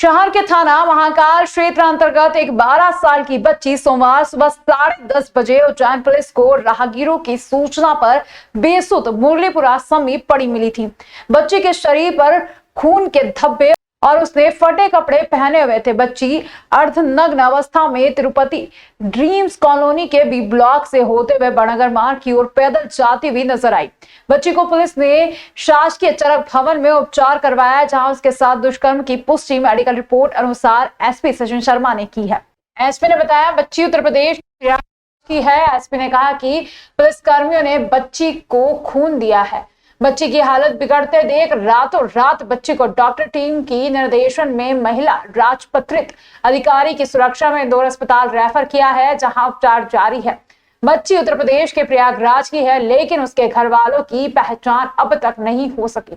शहर के थाना महाकाल क्षेत्र अंतर्गत एक 12 साल की बच्ची सोमवार सुबह 10:30 बजे उज्जैन पुलिस को राहगीरों की सूचना पर बेसुध मुरलीपुरा समीप पड़ी मिली थी। बच्ची के शरीर पर खून के धब्बे और उसने फटे कपड़े पहने हुए थे। बच्ची अर्धनग्न अवस्था में तिरुपति ड्रीम्स कॉलोनी के बी ब्लॉक से होते हुए बड़नगर मार्ग की ओर पैदल जाती हुई नजर आई। बच्ची को पुलिस ने शासकीय चरक भवन में उपचार करवाया, जहां उसके साथ दुष्कर्म की पुष्टि मेडिकल रिपोर्ट अनुसार एसपी सचिन शर्मा ने की है। एसपी ने बताया बच्ची उत्तर प्रदेश की है। एसपी ने कहा कि पुलिस कर्मियों ने बच्ची को खून दिया है। बच्ची की हालत बिगड़ते देख रातों रात बच्ची को डॉक्टर टीम की निर्देशन में महिला राजपत्रित अधिकारी की सुरक्षा में इंदौर अस्पताल रेफर किया है, जहां उपचार जारी है। बच्ची उत्तर प्रदेश के प्रयागराज की है, लेकिन उसके घर वालों की पहचान अब तक नहीं हो सकी।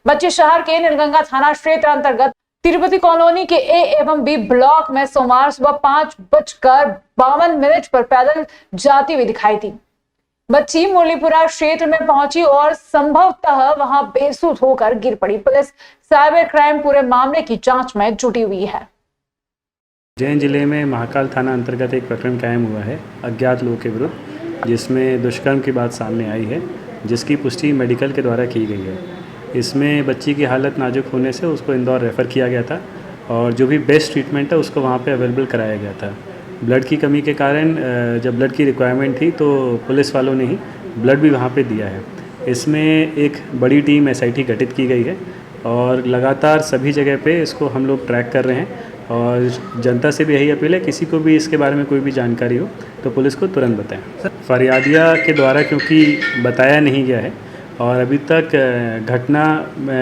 बच्ची शहर के नीलगंगा थाना क्षेत्र अंतर्गत तिरुपति कॉलोनी के ए एवं बी ब्लॉक में सोमवार सुबह 5:52 पर पैदल जाती हुई दिखाई दी। बच्ची मुरलीपुरा क्षेत्र में पहुंची और संभवतः वहां बेसुध होकर गिर पड़ी। पुलिस साइबर क्राइम पूरे मामले की जांच में जुटी हुई है। उज्जैन जिले में महाकाल थाना अंतर्गत एक प्रकरण कायम हुआ है अज्ञात लोगों के विरुद्ध, जिसमें दुष्कर्म की बात सामने आई है, जिसकी पुष्टि मेडिकल के द्वारा की गई है। इसमें बच्ची की हालत नाजुक होने से उसको इंदौर रेफ़र किया गया था और जो भी बेस्ट ट्रीटमेंट है उसको वहाँ पे अवेलेबल कराया गया था। ब्लड की कमी के कारण जब ब्लड की रिक्वायरमेंट थी तो पुलिस वालों ने ही ब्लड भी वहाँ पे दिया है। इसमें एक बड़ी टीम एसआईटी गठित की गई है और लगातार सभी जगह पे इसको हम लोग ट्रैक कर रहे हैं और जनता से भी यही अपील है, किसी को भी इसके बारे में कोई भी जानकारी हो तो पुलिस को तुरंत बताएं। फरियादिया के द्वारा क्योंकि बताया नहीं गया है और अभी तक घटना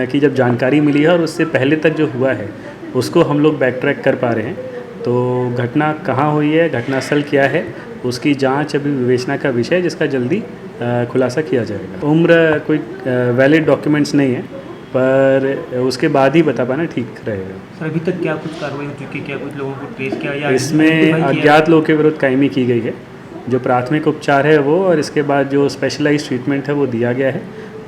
की जब जानकारी मिली है और उससे पहले तक जो हुआ है उसको हम लोग बैक ट्रैक कर पा रहे हैं। तो घटना कहाँ हुई है, घटनास्थल क्या है, उसकी जांच अभी विवेचना का विषय है, जिसका जल्दी खुलासा किया जाएगा। उम्र कोई वैलिड डॉक्यूमेंट्स नहीं है, पर उसके बाद ही बता पाना ठीक रहेगा। सर अभी तक क्या कुछ कार्रवाई हो चुकी है, क्या कुछ लोगों को ट्रेस किया या इसमें अज्ञात लोगों के विरुद्ध कायमी की गई है। जो प्राथमिक उपचार है वो और इसके बाद जो स्पेशलाइज्ड ट्रीटमेंट है वो दिया गया है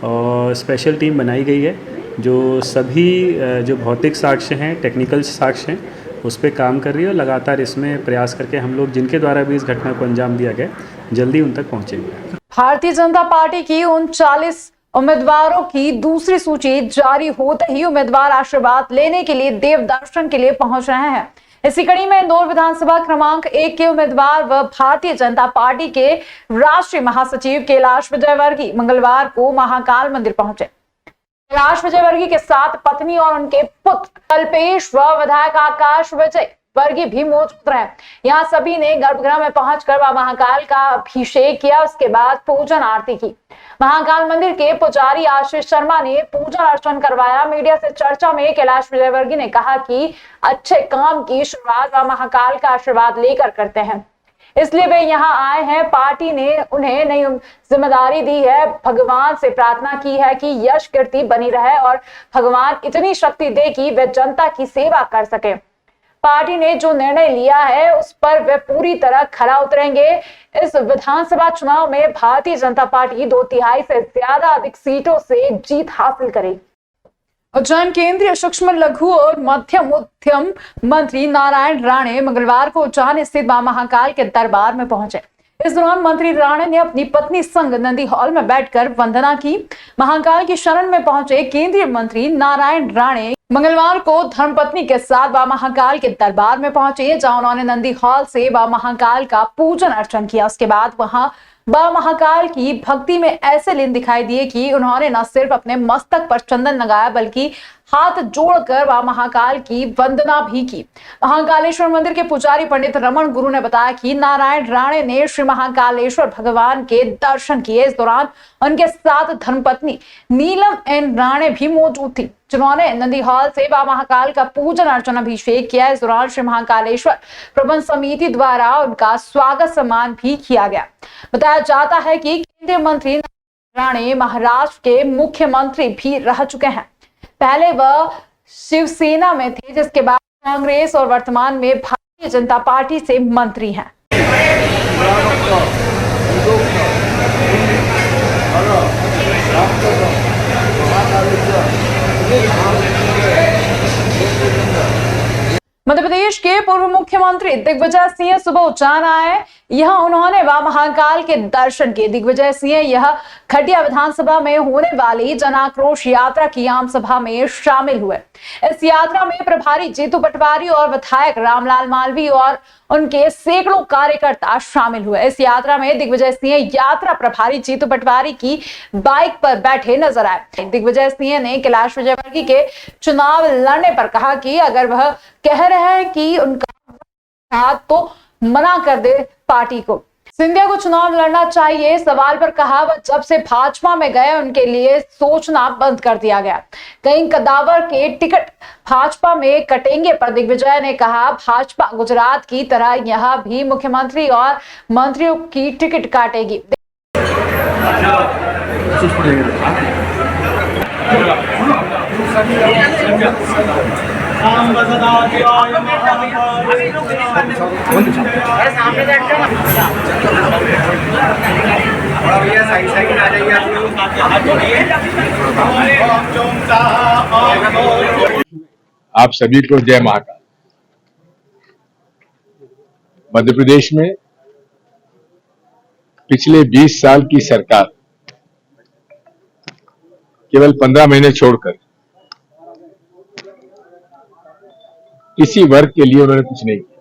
और स्पेशल टीम बनाई गई है जो सभी जो भौतिक साक्ष्य हैं, टेक्निकल साक्ष्य हैं, उस पर काम कर रही है और लगातार इसमें प्रयास करके हम लोग जिनके द्वारा भी इस घटना को अंजाम दिया गया जल्दी उन तक पहुंचेंगे। भारतीय जनता पार्टी की 39 उम्मीदवारों की दूसरी सूची जारी होते ही उम्मीदवार आशीर्वाद लेने के लिए देव दर्शन के लिए पहुंच रहे हैं। इसी कड़ी में इंदौर विधानसभा क्रमांक 1 के उम्मीदवार व भारतीय जनता पार्टी के राष्ट्रीय महासचिव कैलाश विजयवर्गीय मंगलवार को महाकाल मंदिर पहुंचे। कैलाश विजयवर्गीय के साथ पत्नी और उनके पुत्र कल्पेश व विधायक आकाश विजयवर्गीय भी मौजूद रहे। यहाँ सभी ने गर्भगृह में पहुंचकर महाकाल का अभिषेक किया। उसके बाद पूजन आरती की। महाकाल मंदिर के पुजारी आशीष शर्मा ने पूजन अर्चन करवाया। मीडिया से चर्चा में कैलाश विजयवर्गीय ने कहा कि अच्छे काम की शुरुआत व महाकाल का आशीर्वाद लेकर करते हैं, इसलिए वे यहाँ आए हैं। पार्टी ने उन्हें नई जिम्मेदारी दी है। भगवान से प्रार्थना की है कि यश कीर्ति बनी रहे और भगवान इतनी शक्ति दे कि वे जनता की सेवा कर सके। पार्टी ने जो निर्णय लिया है उस पर वे पूरी तरह खरा उतरेंगे। इस विधानसभा चुनाव में भारतीय जनता पार्टी 2/3 से ज्यादा अधिक सीटों से जीत हासिल करेगी। उज्जैन केंद्रीय सूक्ष्म लघु और मध्यम उद्यम मंत्री नारायण राणे मंगलवार को उज्जैन स्थित मां महाकाल के दरबार में पहुंचे। इस दौरान मंत्री राणे ने अपनी पत्नी संग नंदी हॉल में बैठकर वंदना की। महाकाल की शरण में पहुंचे केंद्रीय मंत्री नारायण राणे मंगलवार को धर्मपत्नी के साथ मां महाकाल के दरबार में पहुंचे, जहां उन्होंने नंदी हॉल से मां महाकाल का पूजन अर्चन किया। उसके बाद वहां मां महाकाल की भक्ति में ऐसे लीन दिखाई दिए कि उन्होंने न सिर्फ अपने मस्तक पर चंदन लगाया बल्कि हाथ जोड़कर मां महाकाल की वंदना भी की। महाकालेश्वर मंदिर के पुजारी पंडित रमन गुरु ने बताया कि नारायण राणे ने श्री महाकालेश्वर भगवान के दर्शन किए। इस दौरान उनके साथ धर्मपत्नी नीलम एन राणे भी मौजूद थी, जिन्होंने नंदी हॉल से मां महाकाल का पूजन अर्चन अभिषेक किया। इस दौरान श्री महाकालेश्वर प्रबंध समिति द्वारा उनका स्वागत सम्मान भी किया गया। बताया जाता है कि केंद्रीय मंत्री राणे महाराष्ट्र के मुख्यमंत्री भी रह चुके हैं। पहले वह शिवसेना में थे, जिसके बाद कांग्रेस और वर्तमान में भारतीय जनता पार्टी से मंत्री हैं। मध्य प्रदेश के पूर्व मुख्यमंत्री दिग्विजय सिंह सुबह उज्जैन आए। यहां उन्होंने वह महाकाल के दर्शन किए। दिग्विजय सिंह यह खटिया विधानसभा में होने वाली जन आक्रोश यात्रा की आम सभा में शामिल हुए। इस यात्रा में प्रभारी जीतू पटवारी और विधायक रामलाल मालवी और उनके सैकड़ों कार्यकर्ता शामिल हुए। इस यात्रा में दिग्विजय सिंह यात्रा प्रभारी जीतू पटवारी की बाइक पर बैठे नजर आए। दिग्विजय सिंह ने कैलाश विजयवर्गीय के चुनाव लड़ने पर कहा कि अगर वह कह रहे हैं कि उनका हाथ तो मना कर दे पार्टी को। सिंधिया को चुनाव लड़ना चाहिए सवाल पर कहा वह जब से भाजपा में गए उनके लिए सोचना बंद कर दिया गया। कई कदावर के टिकट भाजपा में कटेंगे पर दिग्विजय ने कहा भाजपा गुजरात की तरह यहां भी मुख्यमंत्री और मंत्रियों की टिकट काटेगी। आप सभी को जय महाकाल। मध्य प्रदेश में पिछले 20 साल की सरकार केवल 15 महीने छोड़कर किसी वर्ग के लिए उन्होंने कुछ नहीं किया।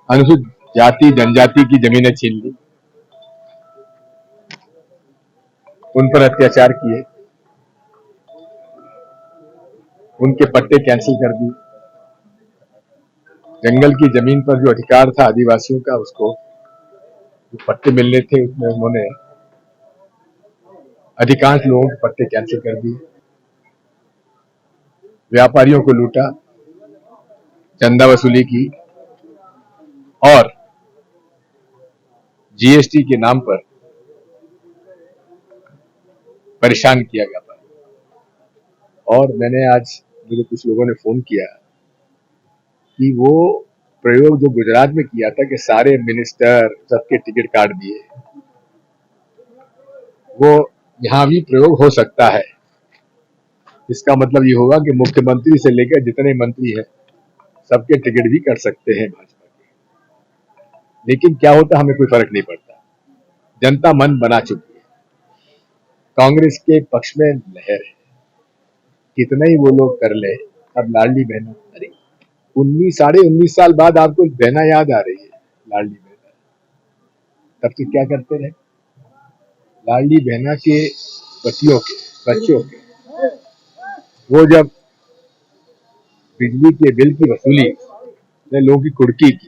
अनुसूचित जाति जनजाति की जमीनें छीन ली, उन पर अत्याचार किए, उनके पट्टे कैंसिल कर दिए। जंगल की जमीन पर जो अधिकार था आदिवासियों का, उसको जो पट्टे मिलने थे उसमें उन्होंने अधिकांश लोगों के पट्टे कैंसिल कर दिए। व्यापारियों को लूटा, चंदा वसूली की और जीएसटी के नाम पर परेशान किया गया था। और मैंने आज मुझे कुछ लोगों ने फोन किया कि वो प्रयोग जो गुजरात में किया था कि सारे मिनिस्टर सबके टिकट काट दिए, वो यहां भी प्रयोग हो सकता है। इसका मतलब ये होगा कि मुख्यमंत्री से लेकर जितने मंत्री हैं सबके टिकट भी कर सकते हैं भाजपा के। लेकिन क्या होता हमें कोई फर्क नहीं पड़ता। जनता मन बना चुकी है, कांग्रेस के पक्ष में लहर है। कितना ही वो लोग कर ले, अब लाडली बहना, अरे 19 साल बाद आपको बहना याद आ रही है, लाडली बहना। तब तो क्या करते रहे, लाडली बहना के बच्चों के वो जब बिजली के बिल की वसूली ने लोगों की कुर्की की,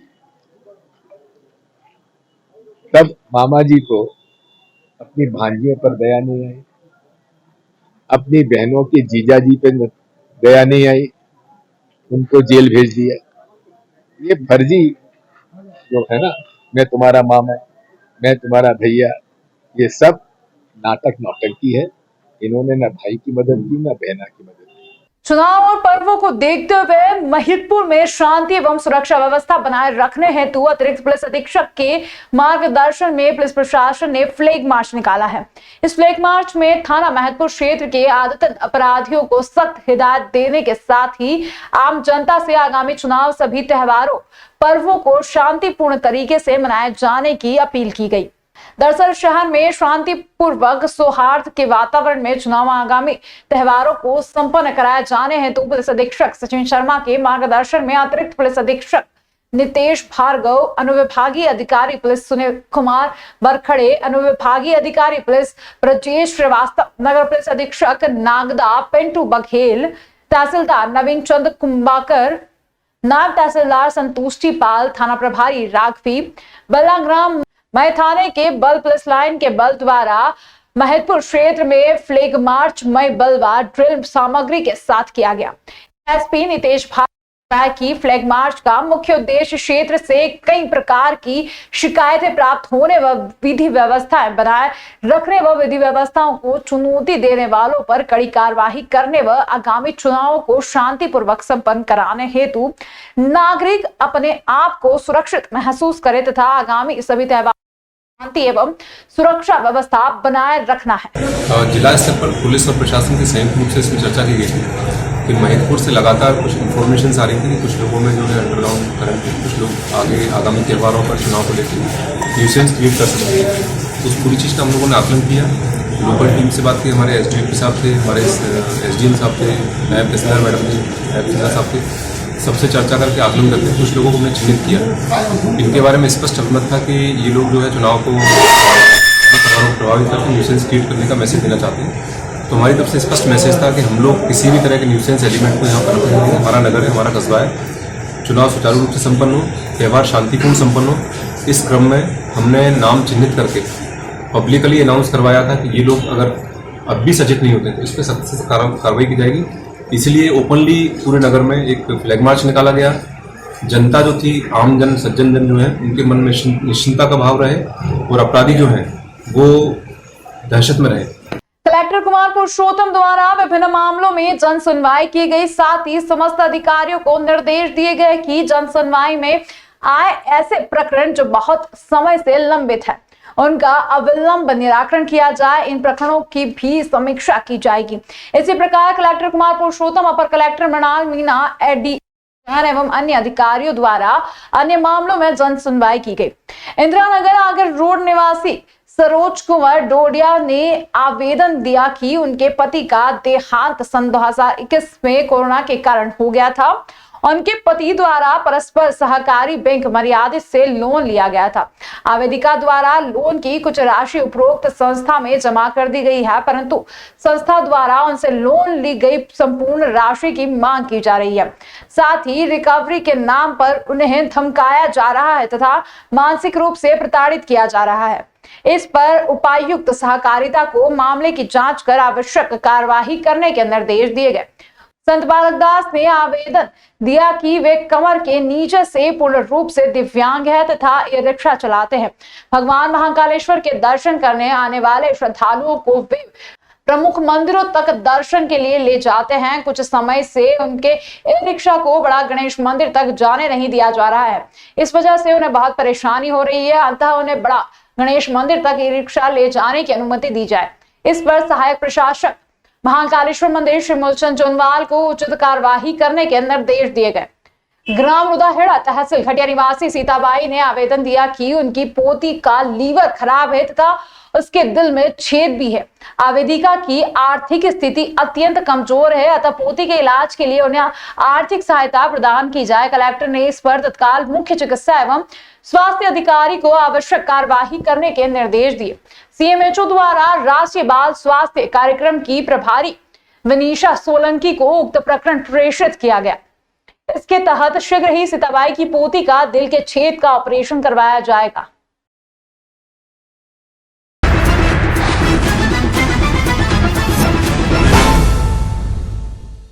तब मामा जी को अपनी भांजियों पर दया नहीं आई, अपनी बहनों के जीजा जी पे दया नहीं आई, उनको जेल भेज दिया। ये फर्जी जो है ना, मैं तुम्हारा मामा, मैं तुम्हारा भैया, ये सब नाटक नौटंकी है। इन्होंने ना भाई की मदद की ना बहना की मदद की। चुनाव और पर्वों को देखते हुए महिदपुर में शांति एवं सुरक्षा व्यवस्था बनाए रखने हेतु अतिरिक्त पुलिस अधीक्षक के मार्गदर्शन में पुलिस प्रशासन ने फ्लैग मार्च निकाला है। इस फ्लैग मार्च में थाना महिदपुर क्षेत्र के आदतन अपराधियों को सख्त हिदायत देने के साथ ही आम जनता से आगामी चुनाव सभी त्योहारों पर्वों को शांतिपूर्ण तरीके से मनाए जाने की अपील की गई। दरअसल शहर में शांतिपूर्वक सौहार्द के वातावरण में चुनाव आगामी त्योहारों को संपन्न कराए जाने हेतु पुलिस अधीक्षक सचिन शर्मा के मार्गदर्शन में अतिरिक्त पुलिस अधीक्षक नितेश भार्गव, अनुविभागीय अधिकारी पुलिस सुनील कुमार बरखड़े, अनुविभागीय अधिकारी पुलिस ब्रजेश श्रीवास्तव, नगर पुलिस अधीक्षक नागदा पिंटू बघेल, तहसीलदार नवीन चंद कुंभाकर, नायब तहसीलदार संतुष्टि पाल, थाना प्रभारी राघवी बल्लाग्राम मई थाने के बल पुलिस लाइन के बल द्वारा महिदपुर क्षेत्र में फ्लैग मार्च मई बल व ड्रिल सामग्री के साथ किया गया। एसपी नितेश भार्गव की फ्लैग मार्च का मुख्य उद्देश्य क्षेत्र से कई प्रकार की शिकायतें प्राप्त होने व विधि व्यवस्थाएं बनाए रखने व विधि व्यवस्थाओं को चुनौती देने वालों पर कड़ी कार्रवाई करने व आगामी चुनावों को शांतिपूर्वक संपन्न कराने हेतु नागरिक अपने आप को सुरक्षित महसूस करे तथा आगामी सभी त्योहार शांति एवं सुरक्षा व्यवस्था बनाए रखना है। जिला स्तर पर पुलिस और प्रशासन के संयुक्त रूप से इसमें चर्चा की गई थी फिर महिदपुर से लगातार कुछ इन्फॉर्मेशन आ रही थी कि कुछ लोगों में जो है अंडरग्राउंड करंट है, कुछ लोग आगे आगामी त्योहारों पर चुनाव को लेकर न्यूसेंस क्रिएट कर सकते हैं। उस पूरी चीज़ का हम लोगों ने आकलन किया, लोकल टीम से बात की, हमारे एसडीएम साहब थे, हमारे एसडीएम साहब थे, नायब तहसीलदार मैडम थे, नायब तहसीलदार साहब थे, सबसे चर्चा करके आकलन करके कुछ लोगों को हमने चिन्हित किया। इनके बारे में स्पष्ट अवगत था कि ये लोग जो है चुनाव को प्रभावित करके न्यूसेंस क्रिएट करने का मैसेज देना चाहते हैं। तो हमारी तरफ से स्पष्ट मैसेज था कि हम लोग किसी भी तरह के न्यूसेंस एलिमेंट को यहाँ पर रखने देंगे। हमारा नगर है, हमारा कस्बा है, चुनाव सुचारू रूप से संपन्न हो, त्यौहार शांतिपूर्ण संपन्न हो। इस क्रम में हमने नाम चिन्हित करके पब्लिकली अनाउंस करवाया था कि ये लोग अगर अब भी सचेत नहीं होते तो इस पर सख्त से कार्रवाई की जाएगी। इसलिए ओपनली पूरे नगर में एक फ्लैग मार्च निकाला गया। जनता जो थी, आम जन, सज्जन जन जो है, उनके मन में निश्चिंता का भाव रहे और अपराधी जो हैं वो दहशत में रहे। कलेक्टर कुमार पुरुषोत्तम द्वारा विभिन्न मामलों में जन सुनवाई की गई, साथ ही समस्त अधिकारियों को निर्देश दिए गए कि जन सुनवाई में आए ऐसे प्रकरण जो बहुत समय से लंबित है उनका अविलंब निराकरण किया जाए। इन प्रकरणों की भी समीक्षा की जाएगी। इसी प्रकार कलेक्टर कुमार पुरुषोत्तम, अपर कलेक्टर मृणाल मीणा, एडीआर एवं अन्य अधिकारियों द्वारा अन्य मामलों में जन सुनवाई की गई। इंदिरा नगर आगर रोड निवासी सरोज कुंवर डोडिया ने आवेदन दिया कि उनके पति का देहांत सन 2021 में कोरोना के कारण हो गया था। उनके पति द्वारा परस्पर सहकारी बैंक मर्यादित से लोन लिया गया था। आवेदिका द्वारा लोन की कुछ राशि उपरोक्त संस्था में जमा कर दी गई है, परंतु संस्था द्वारा उनसे लोन ली गई संपूर्ण राशि की मांग की जा रही है। साथ ही रिकवरी के नाम पर उन्हें धमकाया जा रहा है तथा मानसिक रूप से प्रताड़ित किया जा रहा है। इस पर उपायुक्त सहकारिता को मामले की जांच कर आवश्यक कार्यवाही करने के निर्देश दिए गए। संत बालक दास ने आवेदन दिया कि वे कमर के नीचे से पूर्ण रूप से दिव्यांग है तथा ये रिक्शा चलाते हैं। भगवान महाकालेश्वर के दर्शन करने आने वाले श्रद्धालुओं को वे प्रमुख मंदिरों तक दर्शन के लिए ले जाते हैं। कुछ समय से उनके ई रिक्शा को बड़ा गणेश मंदिर तक जाने नहीं दिया जा रहा है। इस वजह से उन्हें बहुत परेशानी हो रही है, अतः उन्हें बड़ा गणेश मंदिर तक ई रिक्शा ले जाने की अनुमति दी जाए। इस पर सहायक प्रशासक महाकालेश्वर मंदिर श्री मूलचंद जोनवाल को उचित कार्यवाही करने के निर्देश दिए गए। ग्राम रुदाहेड़ा तहसील घटिया निवासी सीताबाई ने आवेदन दिया कि उनकी पोती का लीवर खराब है तथा उसके दिल में छेद भी है। आवेदिका की आर्थिक स्थिति अत्यंत कमजोर है, अतः पोती के इलाज के लिए उन्हें आर्थिक सहायता प्रदान की जाए। कलेक्टर ने इस पर तत्काल मुख्य चिकित्सा एवं स्वास्थ्य अधिकारी को आवश्यक कार्यवाही करने के निर्देश दिए। सीएमएचओ द्वारा राष्ट्रीय बाल स्वास्थ्य कार्यक्रम की प्रभारी वनीशा सोलंकी को उक्त प्रकरण प्रेषित किया गया। इसके तहत शीघ्र ही सीताबाई की पोती का दिल के छेद का ऑपरेशन करवाया जाएगा।